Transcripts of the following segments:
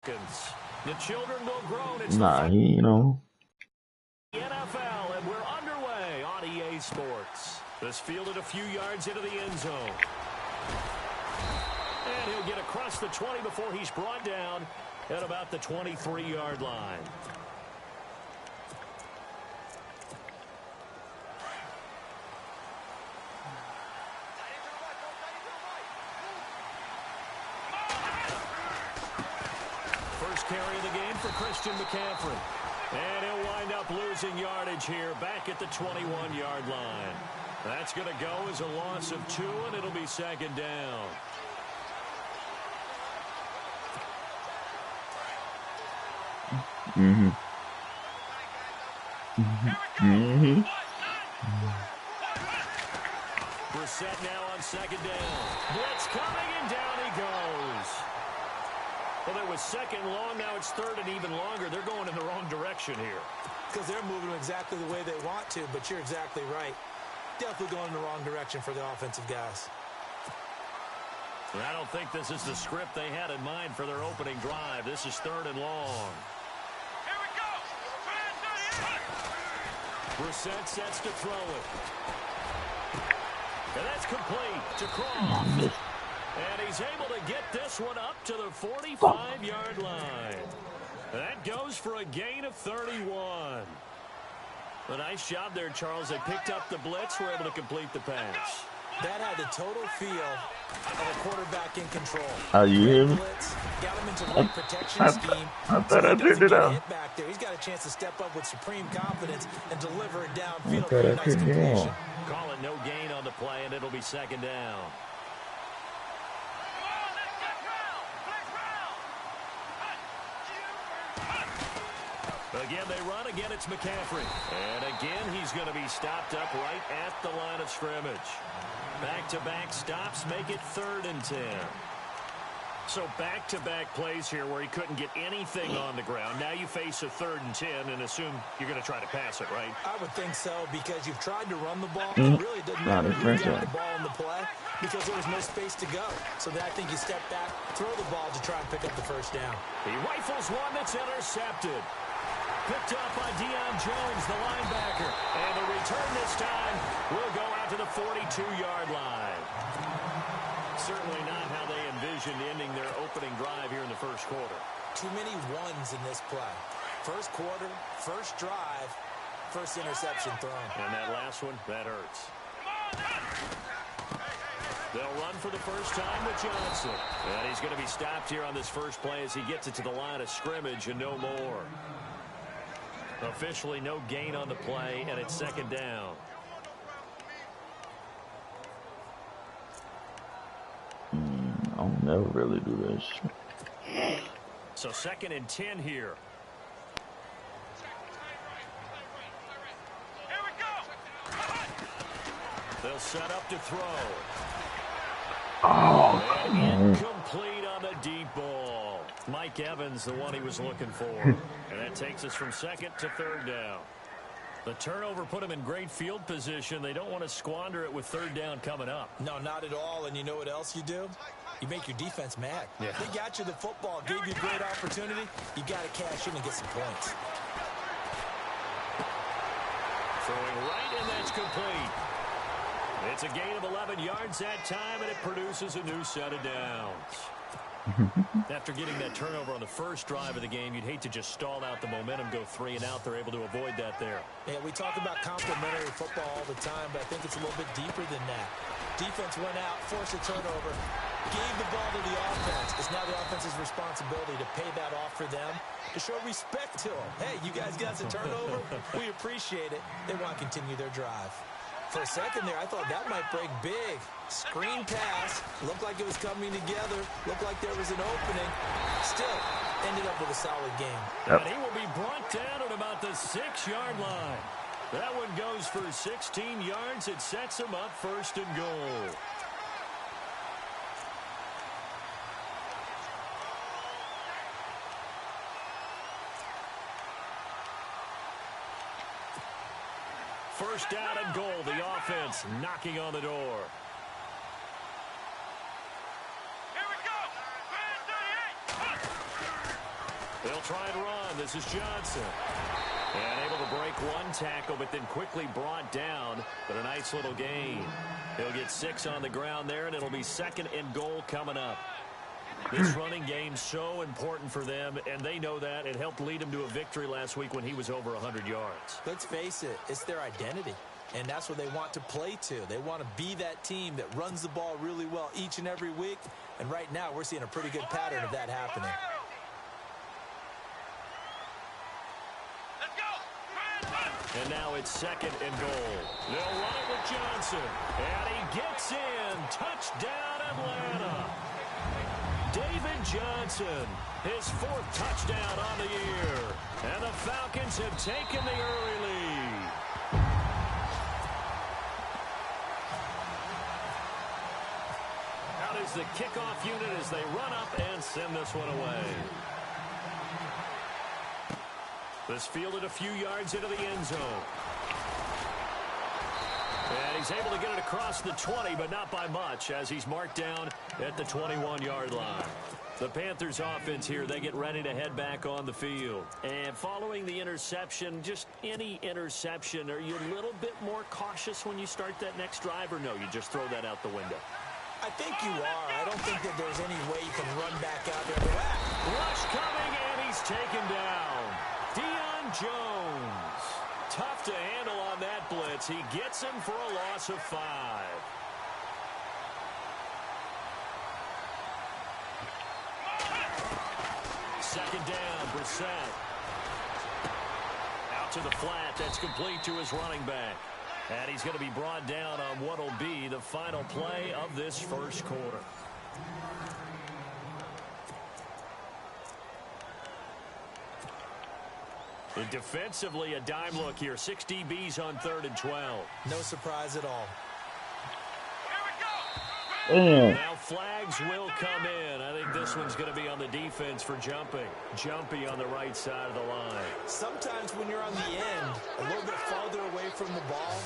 The children will groan. It's you know. NFL, and we're underway on EA Sports. This fielded a few yards into the end zone. And he'll get across the 20 before he's brought down at about the 23-yard line. First carry of the game for Christian McCaffrey. And he'll wind up losing yardage here back at the 21-yard line. That's going to go as a loss of 2, and it'll be second down. Brissett now on second down. Blitz coming, and down he goes. Well, it was second long. Now it's third and even longer. They're going in the wrong direction here. Because they're moving exactly the way they want to, but you're exactly right. Definitely going in the wrong direction for the offensive guys. I don't think this is the script they had in mind for their opening drive. This is third and long. Here we go. Brissett sets to throw it. And that's complete to Cross. And he's able to get this one up to the 45-yard line. That goes for a gain of 31. A nice job there, Charles. They picked up the blitz, were able to complete the pass. That had the total feel of a quarterback in control. Are you hear me? Got him into right protection scheme. I thought I turned it on. Hit back there. He's got a chance to step up with supreme confidence and deliver it downfield for a nice completion. Call it no gain on the play, and it'll be second down. Again, they run. Again, it's McCaffrey. And again, he's going to be stopped up right at the line of scrimmage. Back-to-back stops make it 3rd and 10. So back-to-back plays here where he couldn't get anything on the ground. Now you face a 3rd and 10 and assume you're going to try to pass it, right? I would think so, because you've tried to run the ball. It really doesn't matter if you got the ball in the play because there was no space to go. So then I think you step back, throw the ball to try and pick up the first down. He rifles one that's intercepted. Picked up by Deion Jones, the linebacker. And the return this time will go out to the 42-yard line. Certainly not how they envisioned ending their opening drive here in the first quarter. Too many ones in this play. First quarter, first drive, first interception thrown. And that last one, that hurts. They'll run for the first time with Johnson. And he's going to be stopped here on this first play as he gets it to the line of scrimmage and no more. Officially no gain on the play, and it's second down. I'll never really do this. So 2nd and 10 here. Here we go. They'll set up to throw. Oh, and incomplete on the deep ball. Mike Evans, the one he was looking for. And that takes us from 2nd to 3rd down. The turnover put him in great field position. They don't want to squander it with 3rd down coming up. No, not at all. And you know what else you do? You make your defense mad. Yeah. They got you the football, gave you a great opportunity. You got to cash in and get some points. Throwing right, and that's complete. It's a gain of 11 yards that time, and it produces a new set of downs. After getting that turnover on the first drive of the game, you'd hate to just stall out the momentum, go 3 and out. They're able to avoid that there. Yeah, we talk about complementary football all the time, but I think it's a little bit deeper than that. Defense went out, forced a turnover, gave the ball to the offense. It's now the offense's responsibility to pay that off for them, to show respect to them. Hey, you guys got some turnover? We appreciate it. They want to continue their drive. For a second there, I thought that might break big. Screen pass. Looked like it was coming together. Looked like there was an opening. Still, ended up with a solid game. And he will be brought down at about the 6-yard line. That one goes for 16 yards. It sets him up 1st and goal. First down and goal. The offense knocking on the door. Here we go. They'll try and run. This is Johnson. And able to break one tackle, but then quickly brought down. But a nice little gain. He'll get 6 on the ground there, and it'll be 2nd and goal coming up. This running game's so important for them, and they know that. It helped lead him to a victory last week when he was over 100 yards. Let's face it, it's their identity, and that's what they want to play to. They want to be that team that runs the ball really well each and every week, and right now we're seeing a pretty good pattern of that happening. And now it's 2nd and goal. They'll run it with Johnson. And he gets in. Touchdown, Atlanta. David Johnson, his 4th touchdown on the year. And the Falcons have taken the early lead. Out is the kickoff unit as they run up and send this one away. This fielded a few yards into the end zone. And he's able to get it across the 20, but not by much, as he's marked down at the 21-yard line. The Panthers offense here, they get ready to head back on the field. And following the interception, just any interception, are you a little bit more cautious when you start that next drive, or no, you just throw that out the window? I think you are. I don't think that there's any way you can run back out there. Rush coming, and he's taken down. Deion Jones. Tough to handle on that blitz. He gets him for a loss of 5. Second down, Brissett. Out to the flat. That's complete to his running back. And he's going to be brought down on what will be the final play of this first quarter. And defensively, a dime look here. 6 DBs on 3rd and 12. No surprise at all. Now flags will come in. I think this one's going to be on the defense for jumping. Jumpy on the right side of the line. Sometimes when you're on the end, a little bit farther away from the ball,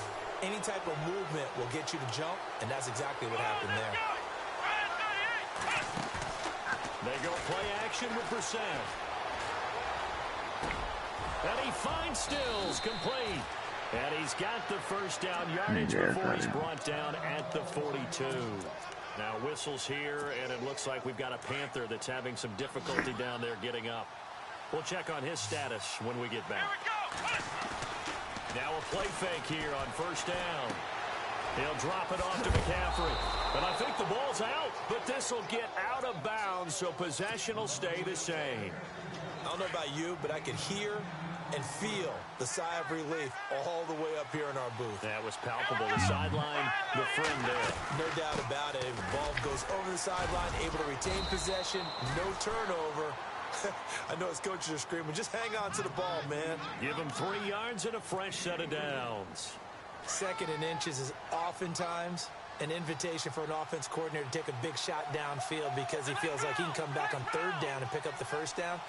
any type of movement will get you to jump, and that's exactly what happened there. They go play action with Brissett. And he finds Stills, complete. And he's got the first down yardage before he's brought down at the 42. Now whistles here, and it looks like we've got a Panther that's having some difficulty down there getting up. We'll check on his status when we get back. Now a play fake here on first down. He'll drop it off to McCaffrey. And I think the ball's out, but this will get out of bounds, so possession will stay the same. I don't know about you, but I could hear and feel the sigh of relief all the way up here in our booth. That was palpable. The sideline, the friend there. No doubt about it. The ball goes over the sideline, able to retain possession, no turnover. I know his coaches are screaming, just hang on to the ball, man. Give him 3 yards and a fresh set of downs. 2nd and inches is oftentimes an invitation for an offense coordinator to take a big shot downfield because he feels like he can come back on 3rd down and pick up the first down.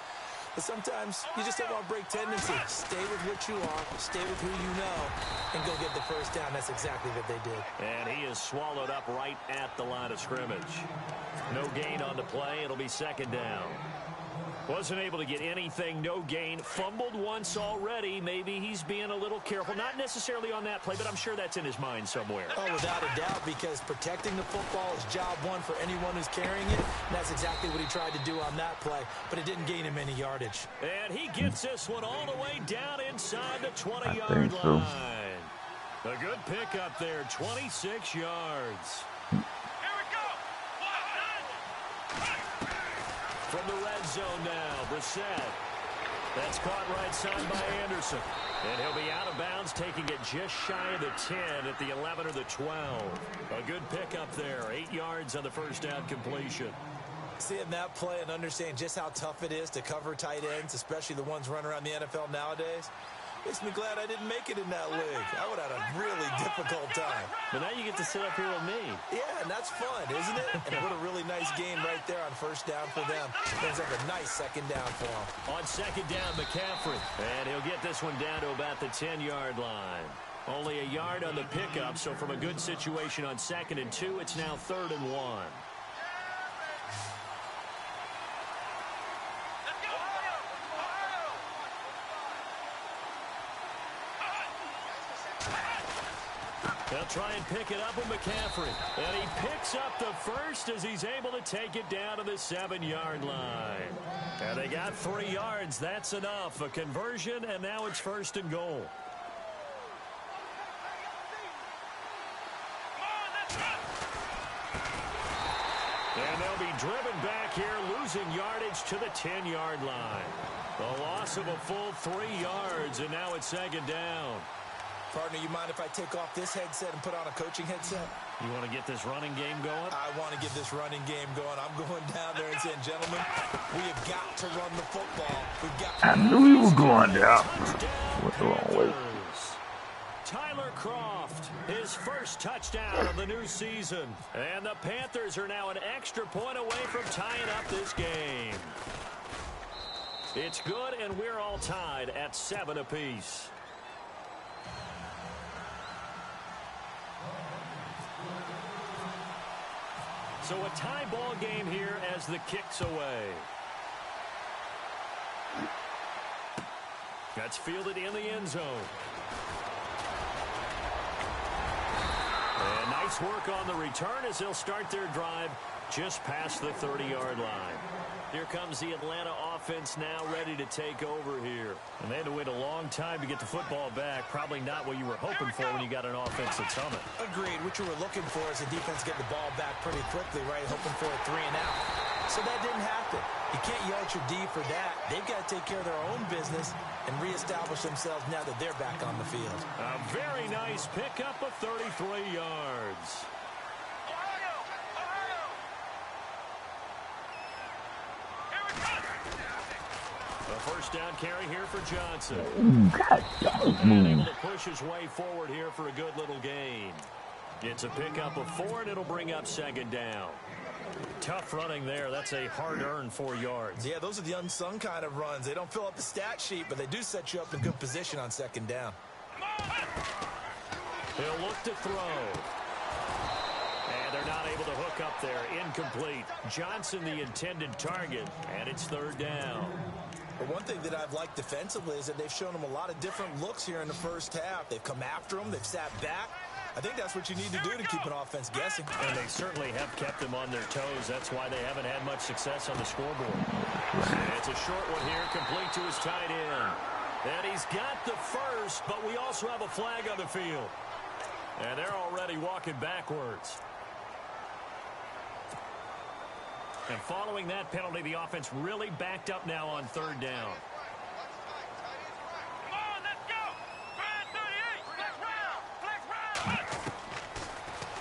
But sometimes you just don't want to break tendency. Stay with what you are, stay with who you know, and go get the first down. That's exactly what they did. And he is swallowed up right at the line of scrimmage. No gain on the play. It'll be 2nd down. Wasn't able to get anything, no gain. Fumbled once already. Maybe he's being a little careful. Not necessarily on that play, but I'm sure that's in his mind somewhere. Oh, without a doubt, because protecting the football is job one for anyone who's carrying it. And that's exactly what he tried to do on that play, but it didn't gain him any yardage. And he gets this one all the way down inside the 20-yard line. A good pickup there, 26 yards. From the red zone now, Brissett. That's caught right side by Anderson. And he'll be out of bounds, taking it just shy of the 10 at the 11 or the 12. A good pickup there, 8 yards on the first down completion. Seeing that play and understanding just how tough it is to cover tight ends, especially the ones running around the NFL nowadays, makes me glad I didn't make it in that league. I would have had a really difficult time. But now you get to sit up here with me. Yeah, and that's fun, isn't it? And what a really nice game right there on first down for them. Brings up a nice 2nd down for them. On 2nd down, McCaffrey. And he'll get this one down to about the 10-yard line. Only a yard on the pickup, so from a good situation on 2nd and 2, it's now 3rd and 1. They'll try and pick it up with McCaffrey. And he picks up the first as he's able to take it down to the 7-yard line. And they got 3 yards. That's enough. A conversion, and now it's 1st and goal. And they'll be driven back here, losing yardage to the 10-yard line. A loss of a full 3 yards, and now it's 2nd down. Partner, you mind if I take off this headset and put on a coaching headset? You want to get this running game going? I want to get this running game going. I'm going down there and saying, gentlemen, we have got to run the football. We've got to. I knew he was going down. Went the wrong way. Tyler Croft, his first touchdown of the new season. And the Panthers are now an extra point away from tying up this game. It's good, and we're all tied at 7 apiece. So a tie ball game here as the kick's away. That's fielded in the end zone. And nice work on the return as they'll start their drive just past the 30-yard line. Here comes the Atlanta offense now ready to take over here. And they had to wait a long time to get the football back. Probably not what you were hoping for when you got an offense that's humming. Agreed. What you were looking for is the defense get the ball back pretty quickly, right? Hoping for a 3 and out. So that didn't happen. You can't yell at your D for that. They've got to take care of their own business and reestablish themselves now that they're back on the field. A very nice pickup of 33 yards. A first down carry here for Johnson. And able to push his way forward here for a good little gain. It's a pickup of 4, and it'll bring up 2nd down. Tough running there. That's a hard-earned 4 yards. Yeah, those are the unsung kind of runs. They don't fill up the stat sheet, but they do set you up in good position on 2nd down. He'll look to throw. And they're not able to hook up there. Incomplete. Johnson the intended target, and it's 3rd down. But one thing that I've liked defensively is that they've shown them a lot of different looks here in the first half. They've come after them. They've sat back. I think that's what you need to do to keep an offense guessing. And they certainly have kept them on their toes. That's why they haven't had much success on the scoreboard. And it's a short one here, complete to his tight end. And he's got the first, but we also have a flag on the field. And they're already walking backwards. And following that penalty, the offense really backed up now on 3rd down.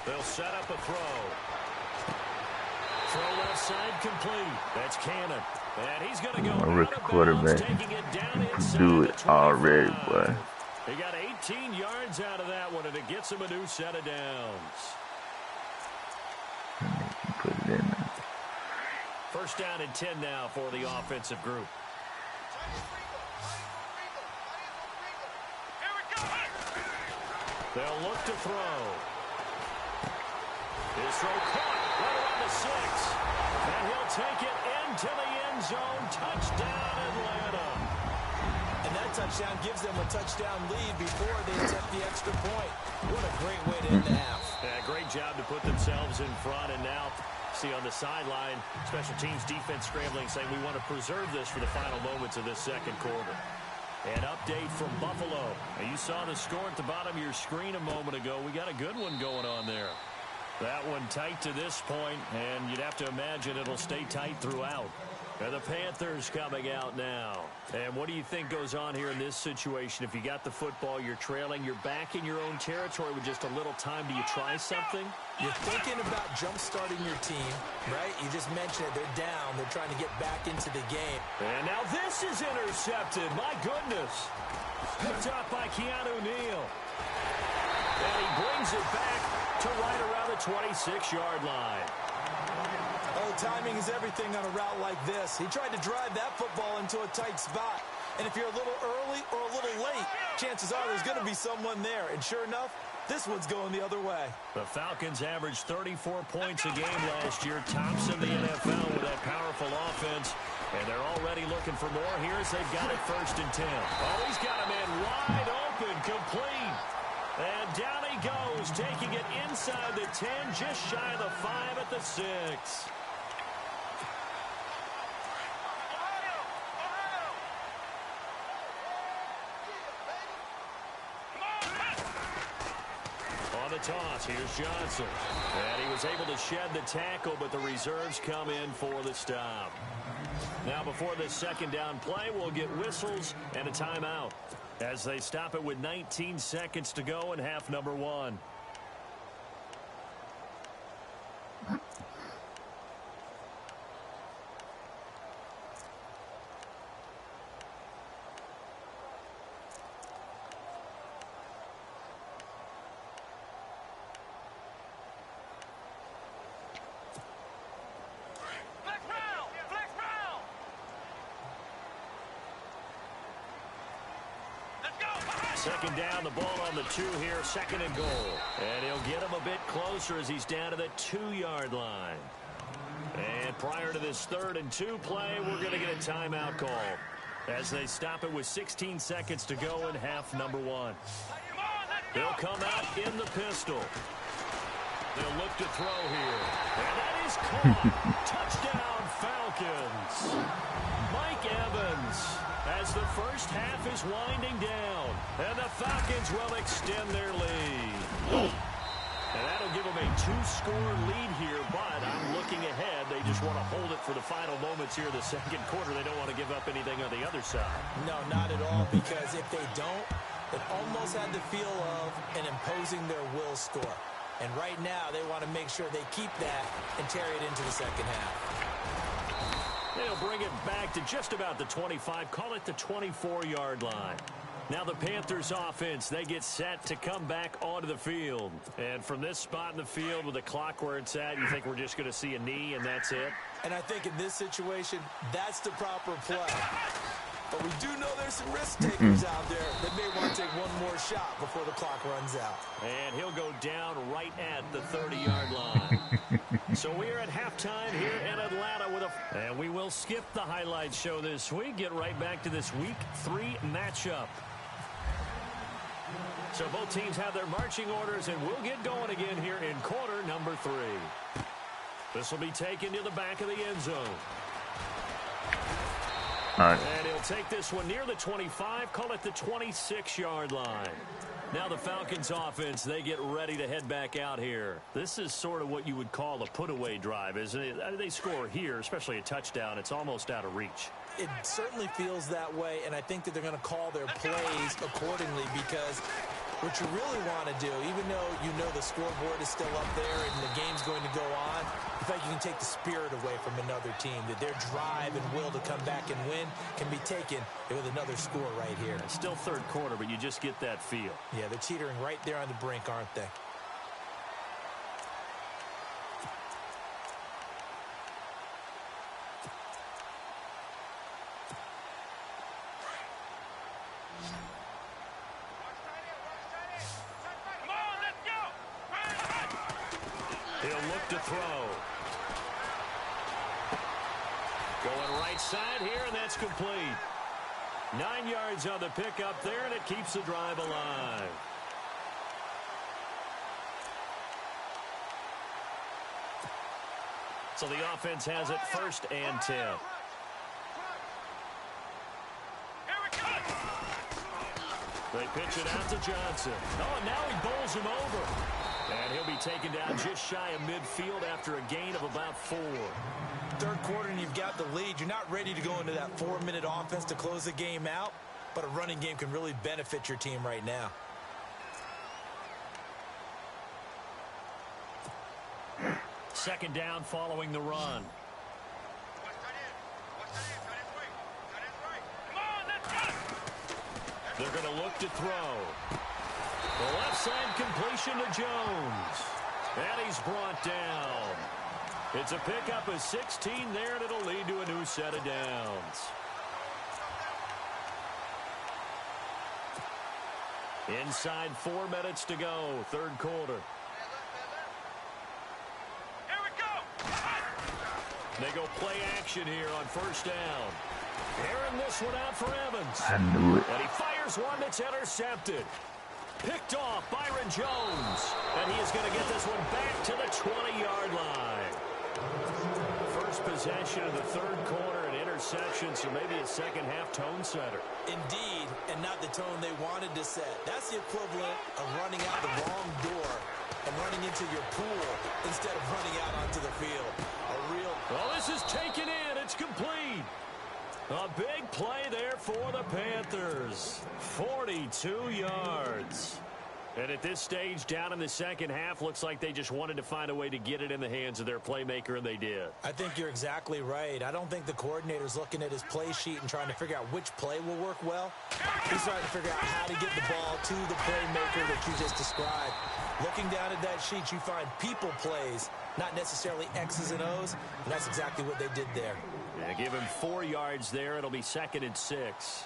They'll set up a throw. Throw left side complete. That's Cannon. And he's going to go A rookie out of quarterback. bounds, taking it down inside Do the it already, 25. boy. He got 18 yards out of that one, and it gets him a new set of downs. Put it in there. First down and 10 now for the offensive group. They'll look to throw. His throw caught right around the 6. And he'll take it into the end zone. Touchdown, Atlanta. And that touchdown gives them a touchdown lead before they attempt the extra point. What a great way to end the half. Yeah, great job to put themselves in front. And now, see on the sideline, special teams defense scrambling, saying we want to preserve this for the final moments of this 2nd quarter. An update from Buffalo. Now, you saw the score at the bottom of your screen a moment ago. We got a good one going on there. That one tight to this point, and you'd have to imagine it'll stay tight throughout. And the Panthers coming out now. And what do you think goes on here in this situation? If you got the football, you're trailing, you're back in your own territory with just a little time. Do you try something? You're thinking about jump-starting your team, right? You just mentioned it. They're down. They're trying to get back into the game. And now this is intercepted. My goodness. Picked up by Keanu Neal. And he brings it back to right around the 26-yard line. Oh, timing is everything on a route like this. He tried to drive that football into a tight spot. And if you're a little early or a little late, chances are there's going to be someone there. And sure enough, this one's going the other way. The Falcons averaged 34 points a game last year. Tops in the NFL with that powerful offense. And they're already looking for more here as they've got it 1st and 10. Oh, he's got a man wide open, complete. And down he goes, taking it inside the 10, just shy of the 5 at the 6. On the toss, here's Johnson. And he was able to shed the tackle, but the reserves come in for the stop. Now, before this second down play, we'll get whistles and a timeout as they stop it with 19 seconds to go in half number 1. Second down, the ball on the 2 here, second and goal. And he'll get him a bit closer as he's down to the 2-yard line. And prior to this 3rd and 2 play, we're going to get a timeout call as they stop it with 16 seconds to go in half number 1. He'll come out in the pistol. They'll look to throw here. And that is caught. Touchdown, Falcons. Mike Evans as the first half is winding down. And the Falcons will extend their lead. And that'll give them a 2-score lead here, but I'm looking ahead. They just want to hold it for the final moments here in the second quarter. They don't want to give up anything on the other side. No, not at all, because if they don't, it almost had the feel of an imposing their will score. And right now, they want to make sure they keep that and carry it into the second half. They'll bring it back to just about the 25, call it the 24-yard line. Now the Panthers offense, they get set to come back onto the field. And from this spot in the field with the clock where it's at, you think we're just going to see a knee and that's it? And I think in this situation, that's the proper play. But we do know there's some risk takers out there that may want to take one more shot before the clock runs out. And he'll go down right at the 30-yard line. So we're at halftime here in Atlanta with and we will skip the highlights show this week. Get right back to this week 3 matchup. So both teams have their marching orders, and we'll get going again here in quarter number 3. This will be taken to the back of the end zone. Nice. And he'll take this one near the 25, call it the 26-yard line. Now the Falcons offense, they get ready to head back out here. This is sort of what you would call a put-away drive, isn't it? I mean, they score here, especially a touchdown. It's almost out of reach. It certainly feels that way, and I think that they're going to call their plays accordingly, because what you really want to do, even though you know the scoreboard is still up there and the game's going to go on, in fact, you can take the spirit away from another team, that their drive and will to come back and win can be taken with another score right here. It's still third quarter, but you just get that feel. Yeah, they're teetering right there on the brink, aren't they? He'll look to throw. Going right side here, and that's complete. 9 yards on the pickup there, and it keeps the drive alive. So the offense has it 1st and 10. They pitch it out to Johnson. Oh, and now he bowls him over. And he'll be taken down just shy of midfield after a gain of about 4. Third quarter and you've got the lead. You're not ready to go into that 4-minute offense to close the game out, but a running game can really benefit your team right now. Second down following the run. They're going to look to throw. The left side completion to Jones. And he's brought down. It's a pickup of 16 there, and it'll lead to a new set of downs. Inside 4 minutes to go, third quarter. Here we go. They go play action here on first down. Airing this one out for Evans. I knew it. And he fires one that's intercepted. Picked off Byron Jones. And he is going to get this one back to the 20-yard line. First possession of the third quarter, an interception, so maybe a second-half tone setter. Indeed, and not the tone they wanted to set. That's the equivalent of running out the wrong door and running into your pool instead of running out onto the field. Well, this is taken in. It's complete. A big play there for the Panthers. 42 yards. And at this stage, down in the second half, looks like they just wanted to find a way to get it in the hands of their playmaker, and they did. I think you're exactly right. I don't think the coordinator's looking at his play sheet and trying to figure out which play will work well. He's trying to figure out how to get the ball to the playmaker that you just described. Looking down at that sheet, you find people plays, not necessarily X's and O's, and that's exactly what they did there. Yeah, give him 4 yards there. It'll be 2nd and 6.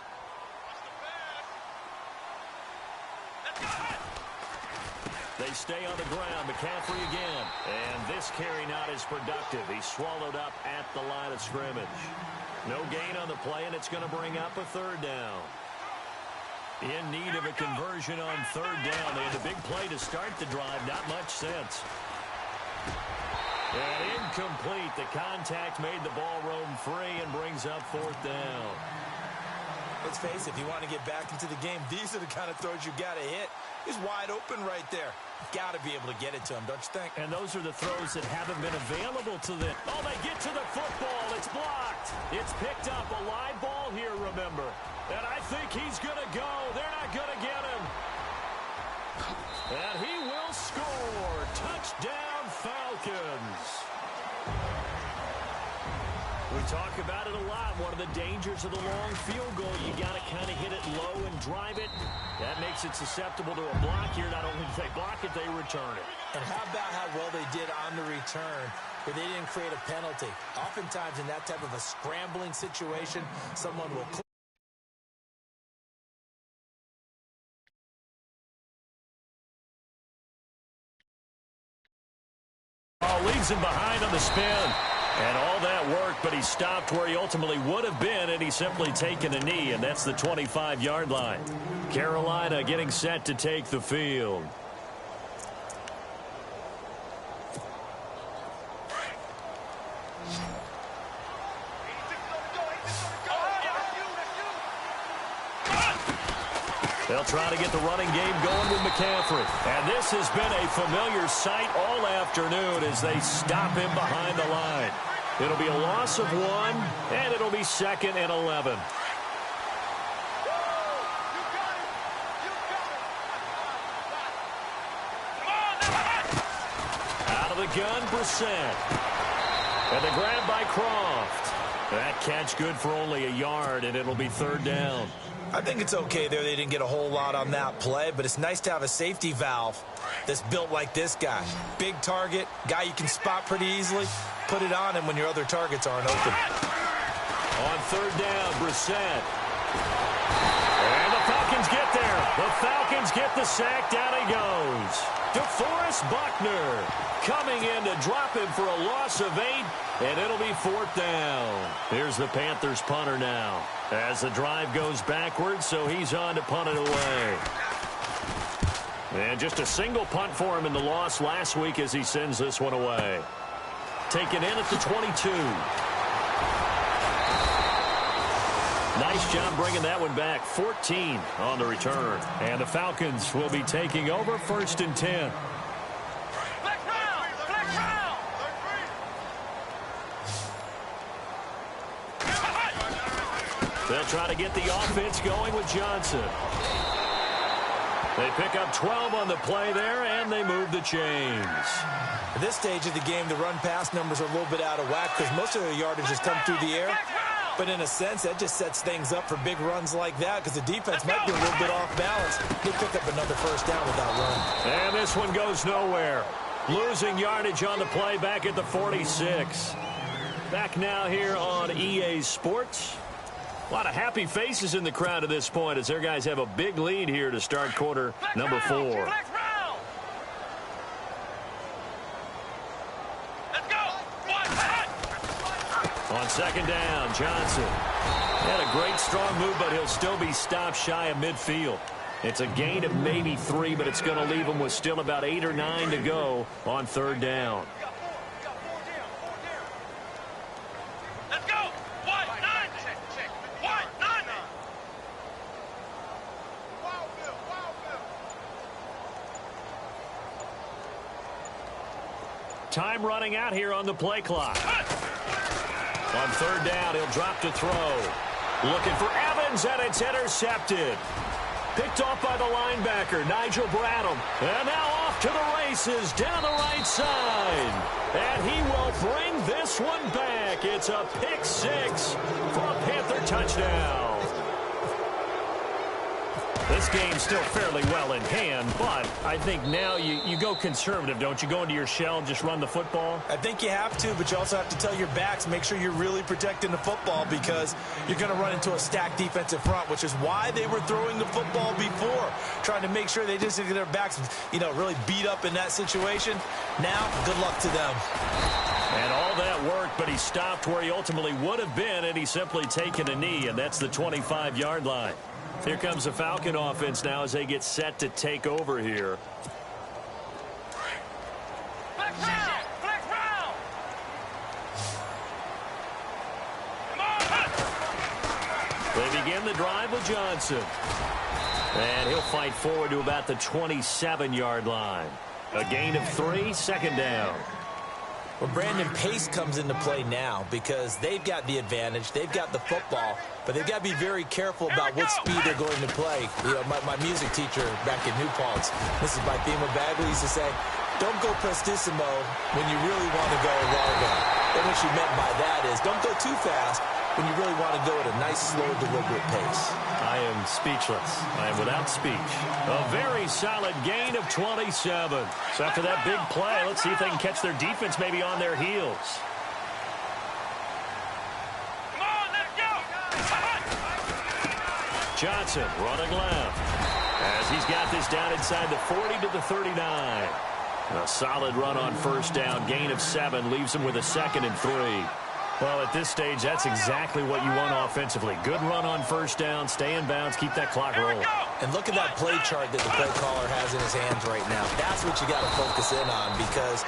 They stay on the ground. McCaffrey again. And this carry not as productive. He's swallowed up at the line of scrimmage. No gain on the play, and it's going to bring up a 3rd down. In need of a conversion on 3rd down. They had a big play to start the drive. Not much sense. And incomplete. The contact made the ball roam free and brings up 4th down. Let's face it, if you want to get back into the game, these are the kind of throws you got to hit. He's wide open right there. Got to be able to get it to him, don't you think? And those are the throws that haven't been available to them. Oh, they get to the football. It's blocked. It's picked up. A live ball here, remember. And I think he's going to go. They're not going to get him. And he will score. Touchdown, Falcons. We talk about it a lot. One of the dangers of the long field goal, you got to kind of hit it low and drive it. That makes it susceptible to a block here. Not only do they block it, they return it. And how about how well they did on the return, where they didn't create a penalty. Oftentimes in that type of a scrambling situation, someone will... Leaves him behind on the spin. And all that work, but he stopped where he ultimately would have been, and he's simply taken a knee, and that's the 25-yard line. Carolina getting set to take the field. They'll try to get the running game going with McCaffrey. And this has been a familiar sight all afternoon as they stop him behind the line. It'll be a loss of 1, and it'll be 2nd and 11. Out of the gun, Brissett. And the grab by Croft. That catch good for only a yard, and it'll be 3rd down. I think it's okay there. They didn't get a whole lot on that play, but it's nice to have a safety valve that's built like this guy. Big target, guy you can spot pretty easily. Put it on him when your other targets aren't open. On 3rd down, Brissett. And the Falcons get there. The Falcons get the sack. Down he goes. DeForest Buckner coming in to drop him for a loss of 8, and it'll be 4th down. Here's the Panthers punter now as the drive goes backwards, so he's on to punt it away. And just a single punt for him in the loss last week as he sends this one away. Taken in at the 22. Nice job bringing that one back. 14 on the return. And the Falcons will be taking over 1st and 10. They'll try to get the offense going with Johnson. They pick up 12 on the play there, and they move the chains. At this stage of the game, the run-pass numbers are a little bit out of whack because most of their yardage has come through the air. But in a sense, that just sets things up for big runs like that because the defense might be a little bit off balance. They pick up another 1st down with that run. And this one goes nowhere. Losing yardage on the play back at the 46. Back now here on EA Sports. A lot of happy faces in the crowd at this point as their guys have a big lead here to start quarter number 4. On 2nd down, Johnson. Had a great strong move, but he'll still be stopped shy of midfield. It's a gain of maybe 3, but it's going to leave them with still about 8 or 9 to go on third down. Let's go. What? 9. What? 9. Time running out here on the play clock. On third down, he'll drop to throw. Looking for Evans, and it's intercepted. Picked off by the linebacker, Nigel Bradham. And now off to the races down the right side. And he will bring this one back. It's a pick 6 for a Panther touchdown. This game's still fairly well in hand, but I think now you go conservative, don't you? Go into your shell and just run the football? I think you have to, but you also have to tell your backs, make sure you're really protecting the football because you're going to run into a stacked defensive front, which is why they were throwing the football before, trying to make sure they just get their backs, really beat up in that situation. Now, good luck to them. And all that work, but he stopped where he ultimately would have been, and he's simply taken a knee, and that's the 25-yard line. Here comes the Falcon offense now as they get set to take over here. Flex round. Flex round. Come on. They begin the drive with Johnson. And he'll fight forward to about the 27-yard line. A gain of 3, second down. Well, Brandon, pace comes into play now because they've got the advantage. They've got the football, but they've got to be very careful about what speed they're going to play. My music teacher back in New Paltz, Mrs. Bythema Bagley, used to say, don't go prestissimo when you really want to go largo. And what she meant by that is don't go too fast when you really want to go at a nice, slow, deliberate pace. I am speechless. I am without speech. A very solid gain of 27. So after that big play, let's see if they can catch their defense maybe on their heels. Come on, let's go. Johnson running left as he's got this down inside the 40 to the 39. A solid run on first down. Gain of 7 leaves him with a 2nd and 3. Well, at this stage, that's exactly what you want offensively. Good run on first down, stay in bounds, keep that clock rolling. And look at that play chart that the play caller has in his hands right now. That's what you got to focus in on because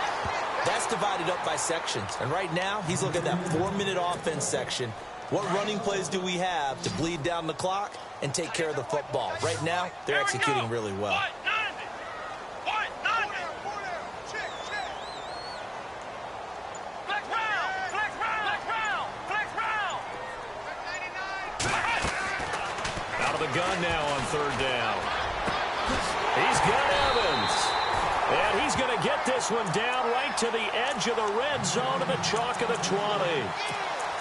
that's divided up by sections. And right now, he's looking at that 4-minute offense section. What running plays do we have to bleed down the clock and take care of the football? Right now, they're executing really well. Gun now on third down. He's got Evans. And he's going to get this one down right to the edge of the red zone of the chalk of the 20.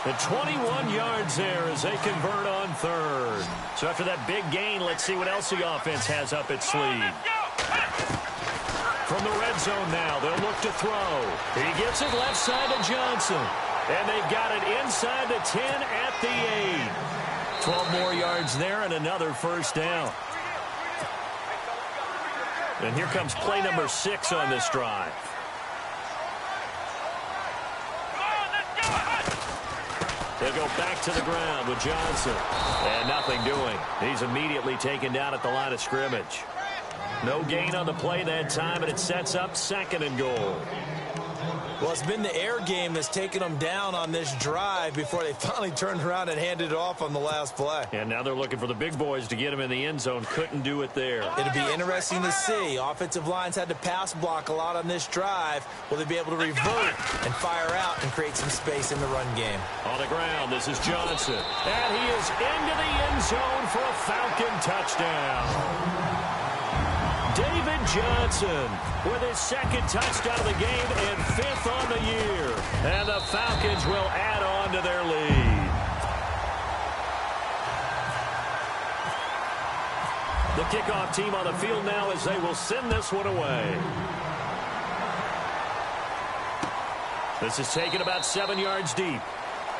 The 21 yards there as they convert on third. So after that big gain, let's see what else the offense has up its sleeve. From the red zone now, they'll look to throw. He gets it left side to Johnson. And they've got it inside the 10 at the 8. 12 more yards there and another first down. And here comes play number 6 on this drive. They'll go back to the ground with Johnson. And nothing doing. He's immediately taken down at the line of scrimmage. No gain on the play that time, and it sets up 2nd and goal. Well, it's been the air game that's taken them down on this drive before they finally turned around and handed it off on the last play. And now they're looking for the big boys to get them in the end zone. Couldn't do it there. It'll be interesting to see. Offensive lines had to pass block a lot on this drive. Will they be able to revert and fire out and create some space in the run game? On the ground, this is Johnson. And he is into the end zone for a Falcon touchdown. David Johnson with his 2nd touchdown of the game and 5th on the year. And the Falcons will add on to their lead. The kickoff team on the field now as they will send this one away. This is taken about 7 yards deep.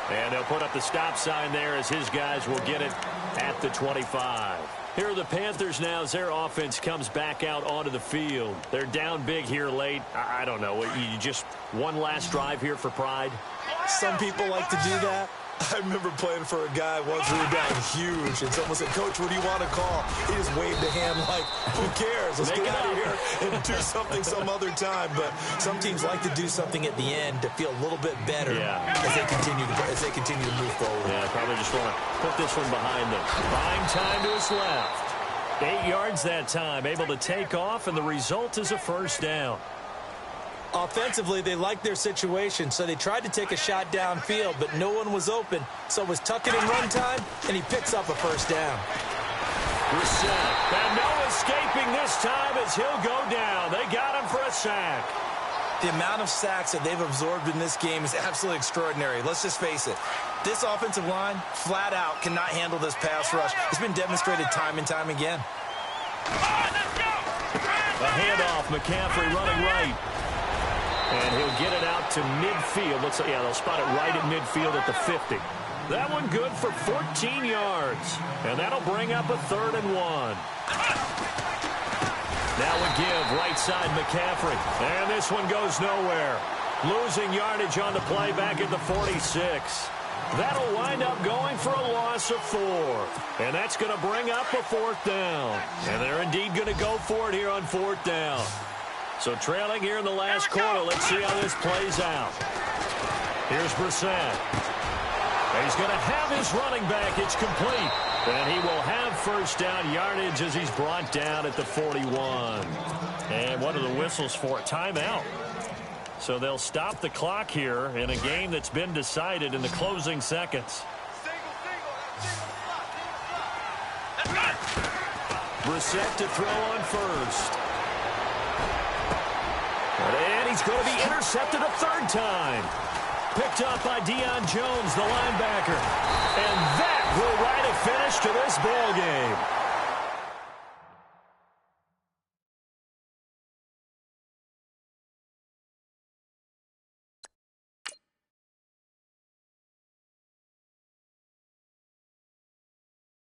And they'll put up the stop sign there as his guys will get it at the 25. Here are the Panthers now as their offense comes back out onto the field. They're down big here late. I don't know. You just one last drive here for pride? Some people like to do that. I remember playing for a guy once who was down huge, and someone said, "Coach, what do you want to call?" He just waved a hand like, "Who cares? Let's get out of here and do something some other time." But some teams like to do something at the end to feel a little bit better as they continue to move forward. Yeah, probably just want to put this one behind them. Buying time to his left. 8 yards that time, able to take off, and the result is a first down. Offensively, they liked their situation, so they tried to take a shot downfield, but no one was open. So it was tuck it and run time, and he picks up a first down. Reset. And no escaping this time as he'll go down. They got him for a sack. The amount of sacks that they've absorbed in this game is absolutely extraordinary. Let's just face it. This offensive line, flat out, cannot handle this pass rush. It's been demonstrated time and time again. A handoff, McCaffrey running right. And he'll get it out to midfield. Looks like, yeah, they'll spot it right at midfield at the 50. That one good for 14 yards. And that'll bring up a 3rd and 1. Now a give, right side McCaffrey. And this one goes nowhere. Losing yardage on the play back at the 46. That'll wind up going for a loss of 4. And that's going to bring up a 4th down. And they're indeed going to go for it here on 4th down. So trailing here in the last quarter, let's see how this plays out. Here's Brissett. He's going to have his running back. It's complete. And he will have first down yardage as he's brought down at the 41. And what are the whistles for? Timeout. So they'll stop the clock here in a game that's been decided in the closing seconds. Brissett to throw on first. And he's going to be intercepted a 3rd time. Picked up by Deion Jones, the linebacker. And that will write a finish to this ball game.